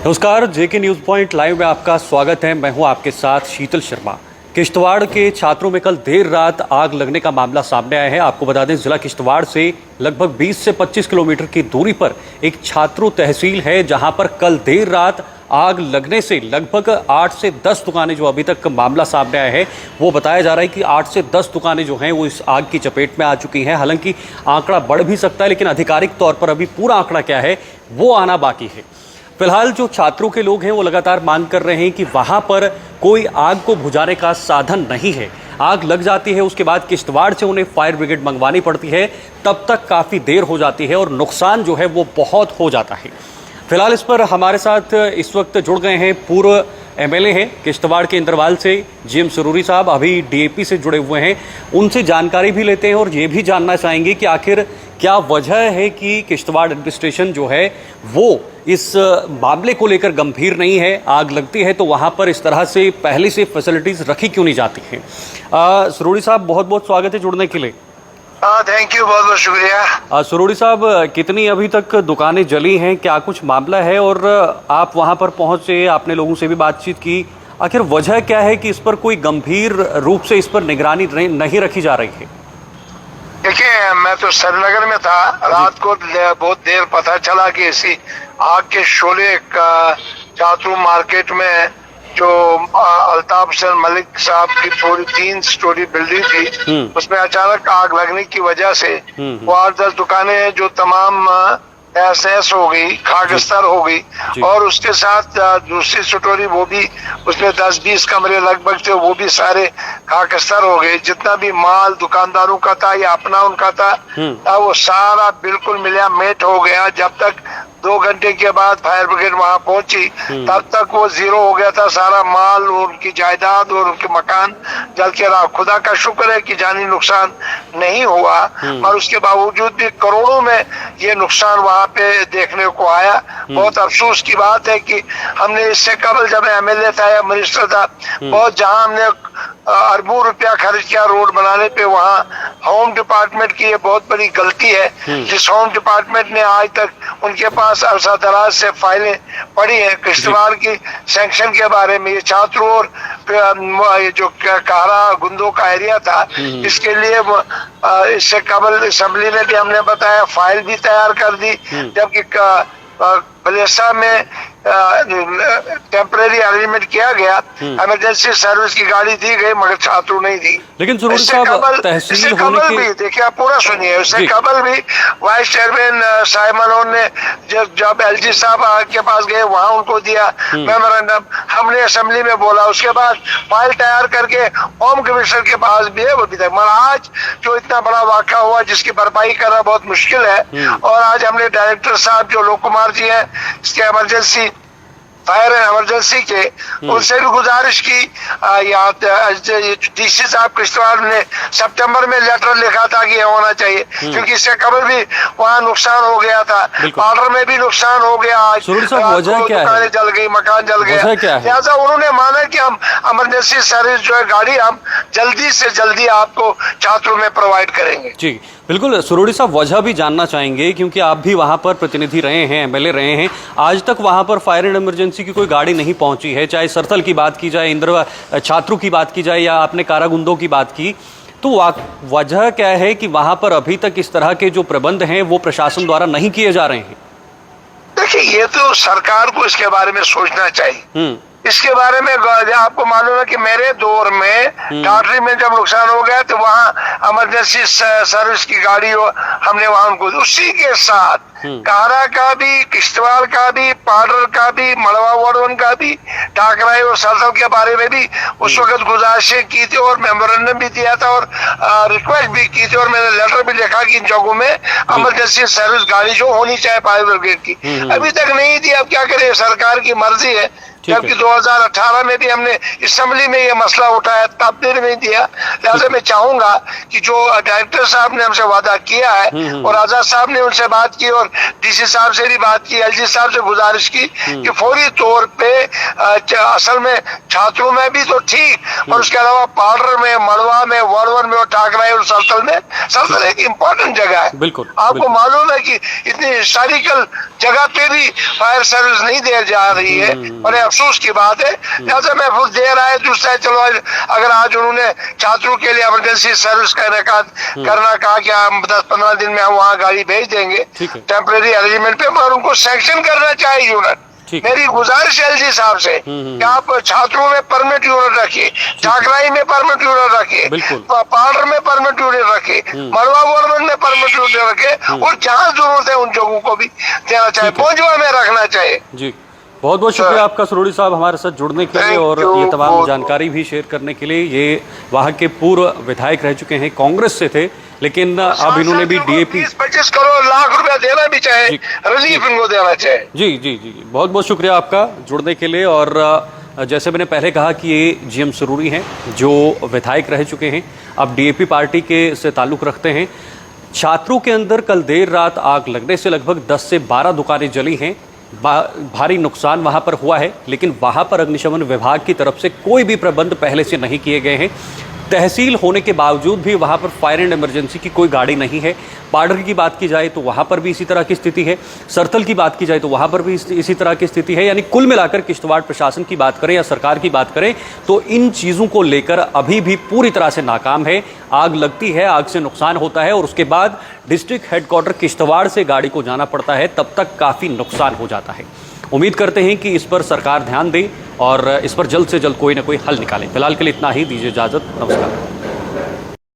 नमस्कार, जेके news point live में आपका स्वागत है। मैं हूं आपके साथ शीतल शर्मा। किश्तवाड़ के छात्रों में कल देर रात आग लगने का मामला सामने आया है। आपको बता दें, जिला किश्तवाड़ से लगभग 20 से 25 किलोमीटर की दूरी पर एक छात्रों तहसील है, जहां पर कल देर रात आग लगने से लगभग 8 से 10 दुकानें, जो अभी तक मामला सामने आया है वो बताया जा रहा है कि 8 से 10 दुकानें जो हैं वो इस आग की चपेट में आ चुकी हैं। हालांकि आंकड़ा बढ़ भी सकता है, लेकिन आधिकारिक तौर पर अभी पूरा आंकड़ा क्या है वो आना बाकी है। फिलहाल जो छात्रों के लोग हैं वो लगातार मांग कर रहे हैं कि वहां पर कोई आग को बुझाने का साधन नहीं है। आग लग जाती है, उसके बाद किश्तवाड़ से उन्हें फायर ब्रिगेड मंगवानी पड़ती है, तब तक काफ़ी देर हो जाती है और नुकसान जो है वो बहुत हो जाता है। फिलहाल इस पर हमारे साथ इस वक्त जुड़ गए हैं पूर्व एमएलए हैं किश्तवाड़ के इंद्रवाल से जीएम सरूरी साहब, अभी डीएपी से जुड़े हुए हैं। उनसे जानकारी भी लेते हैं और ये भी जानना चाहेंगे कि आखिर क्या वजह है कि किश्तवाड़ एडमिनिस्ट्रेशन जो है वो इस मामले को लेकर गंभीर नहीं है। आग लगती है तो वहां पर इस तरह से पहले से फैसिलिटीज रखी क्यों नहीं जाती हैं। सरूरी साहब, बहुत बहुत स्वागत है जुड़ने के लिए। थैंक यू, बहुत बहुत शुक्रिया। सरूरी साहब, कितनी अभी तक दुकानें जली हैं, क्या कुछ मामला है? और आप वहां पर पहुंचे, आपने लोगों से भी बातचीत की, आखिर वजह क्या है कि इस पर कोई गंभीर रूप से इस पर निगरानी नहीं रखी जा रही है? देखिए, मैं तो श्रीनगर में था, रात को बहुत देर पता चला कि इसी आग के शोले का चातरू मार्केट में जो अल्ताफ हुसैन मलिक साहब की पूरी 3 स्टोरी बिल्डिंग थी, उसमें अचानक आग लगने की वजह से वो 8-10 दुकानें जो तमाम तहस हो गई, खाकस्तर हो गई, और उसके साथ दूसरी स्टोरी वो भी, उसमें 10-20 कमरे लगभग थे, वो भी सारे खाकस्तर हो गए। जितना भी माल दुकानदारों का था या अपना उनका था, वो सारा बिल्कुल मिला मेट हो गया। जब तक 2 घंटे के बाद फायर ब्रिगेड वहां पहुंची, तब तक वो जीरो हो गया था। सारा माल और उनकी जायदाद और उनके मकान जल के रहा। खुदा का शुक्र है कि जानी नुकसान नहीं हुआ, और उसके बावजूद भी करोड़ों में ये नुकसान वहां पे देखने को आया। बहुत अफसोस की बात है कि हमने इससे कबल जब एमएलए था या मिनिस्टर था, बहुत जहां हमने अरबों रुपया खर्च किया रोड बनाने पे, वहाँ होम डिपार्टमेंट की ये बहुत बड़ी गलती है। जिस होम डिपार्टमेंट ने आज तक उनके पास अरसा दराज से फाइलें पड़ी हैं किश्तवाड़ की सैंक्शन के बारे में, ये छात्रों और ये जो कारा गुंदों का एरिया था, इसके लिए इससे कबल असेंबली में भी हमने बताया, फाइल भी तैयार कर दी। जबकि बलेसा में टेम्परेरी अरेंजमेंट किया गया, इमरजेंसी सर्विस की गाड़ी दी गई, मगर छात्रों नहीं दी। लेकिन सरूरी साहब, तहसील होने के भी देखिए, आप पूरा सुनिए, उससे कबल भी वाइस चेयरमैन साहिब मनोहर ने जब एलजी साहब के पास गए, वहां उनको दिया मेमोरेंडम, हमने असेंबली में बोला, उसके बाद फाइल तैयार करके होम कमिश्नर के पास भी है, वो भी तक। मगर आज जो इतना बड़ा वाक़ा हुआ जिसकी भरपाई करना बहुत मुश्किल है, और आज हमने डायरेक्टर साहब जो लोक कुमार जी हैं, इसके इमरजेंसी फायर एंड इमरजेंसी के, उनसे भी गुजारिश की। डीसी साहब किश्तवाड़ ने सितंबर में लेटर लिखा था कि ये होना चाहिए, क्योंकि इससे कबल भी वहाँ नुकसान हो गया था, ऑर्डर में भी नुकसान हो गया। आज दुकानें जल गई, मकान जल गया, लिहाजा उन्होंने माना कि हम इमरजेंसी सर्विस जो है गाड़ी हम जल्दी से जल्दी आपको छात्रों में प्रोवाइड करेंगे। जी बिल्कुल, सरूरी साहब, वजह भी जानना चाहेंगे क्योंकि आप भी वहां पर प्रतिनिधि रहे हैं, एमएलए रहे हैं। आज तक वहां पर फायर एंड इमरजेंसी की कोई गाड़ी नहीं पहुंची है, चाहे सरथल की बात की जाए, छात्रों की बात की जाए, या आपने कारागुंदों की बात की, तो वजह क्या है कि वहां पर अभी तक इस तरह के जो प्रबंध हैं वो प्रशासन द्वारा नहीं किए जा रहे हैं? देखिए, ये तो सरकार को इसके बारे में सोचना चाहिए। इसके बारे में आपको मालूम है कि मेरे दौर में टाटरी में जब नुकसान हो गया तो वहाँ इमरजेंसी सर्विस की गाड़ी हमने वहां उनको, उसी के साथ कारा का भी, किश्तवाड़ का भी, पाडर का भी, मड़वा वार्ड का भी, टाकराई और सरथल के बारे में भी उस वक्त गुजारिशें की थी और मेमोरेंडम भी दिया था और रिक्वेस्ट भी की थी, और मैंने लेटर भी लिखा कि इन जगहों में इमरजेंसी सर्विस गाड़ी जो होनी चाहिए फायर ब्रिगेड की, अभी तक नहीं दी। अब क्या करें, सरकार की मर्जी है। जबकि 2018 में भी हमने असेंबली में ये मसला उठाया, तब देर नहीं दिया। लिहाजा मैं चाहूंगा कि जो डायरेक्टर साहब ने हमसे वादा किया है और आजाद साहब ने उनसे बात की और डीसी साहब से भी बात की, एलजी साहब से गुजारिश की कि फौरी तौर पे असल में छात्रों में भी तो ठीक, और उसके अलावा पाउडर में, मड़वा में, वर्डवन में और ठाकराई और सरतल एक इम्पोर्टेंट जगह है। बिल्कुल आपको मालूम है कि इतनी हिस्टोरिकल जगह पे भी फायर सर्विस नहीं दे जा रही है, और अफसोस की बात है। लिहाजा मैं बहुत देर आए दूसरा, चलो अगर आज उन्होंने छात्रों के लिए इमरजेंसी सर्विस करना कहा कि हम 10-15 दिन में हम वहाँ गाड़ी भेज देंगे टेम्परेरी अरेंजमेंट पे, मगर उनको सैंक्शन करना चाहिए यूनिट। मेरी गुजारिश है एलजी साहब से कि आप छात्रों में परमिट यूनिट रखिए, ठाकराई में परमिट यूनिट रखिए, पाउडर में परमिट यूनिट रखिए, मड़वा गवर्नमेंट में परमिट यूनिट रखे, और जहाँ जरूरत है उन जगहों को भी देना चाहिए, पहुंचवा में रखना चाहिए। जी, बहुत बहुत शुक्रिया आपका सुरोड़ी साहब हमारे साथ जुड़ने के लिए और ये तमाम जानकारी भी शेयर करने के लिए। ये वहाँ के पूर्व विधायक रह चुके हैं, कांग्रेस से थे, लेकिन अब इन्होंने भी DAP 25 करोड़ लाख रुपया देना भी चाहे, रिलीफ इनको देना चाहिए। जी जी जी, बहुत बहुत शुक्रिया आपका जुड़ने के लिए। और जैसे मैंने पहले कहा कि ये GM सुरूरी हैं जो विधायक रह चुके हैं, अब DAP पार्टी के से ताल्लुक़ रखते हैं। छात्रों के अंदर कल देर रात आग लगने से लगभग 10 से 12 दुकानें जली हैं, भारी नुकसान वहां पर हुआ है, लेकिन वहां पर अग्निशमन विभाग की तरफ से कोई भी प्रबंध पहले से नहीं किए गए हैं। तहसील होने के बावजूद भी वहां पर फायर एंड इमरजेंसी की कोई गाड़ी नहीं है। पाडर की बात की जाए तो वहां पर भी इसी तरह की स्थिति है, सरथल की बात की जाए तो वहां पर भी इसी तरह की स्थिति है। यानी कुल मिलाकर किश्तवाड़ प्रशासन की बात करें या सरकार की बात करें तो इन चीज़ों को लेकर अभी भी पूरी तरह से नाकाम है। आग लगती है, आग से नुकसान होता है और उसके बाद डिस्ट्रिक्ट हेडक्वार्टर किश्तवाड़ से गाड़ी को जाना पड़ता है, तब तक काफ़ी नुकसान हो जाता है। उम्मीद करते हैं कि इस पर सरकार ध्यान दे और इस पर जल्द से जल्द कोई ना कोई हल निकाले। फिलहाल के लिए इतना ही, दीजिए इजाज़त, नमस्कार।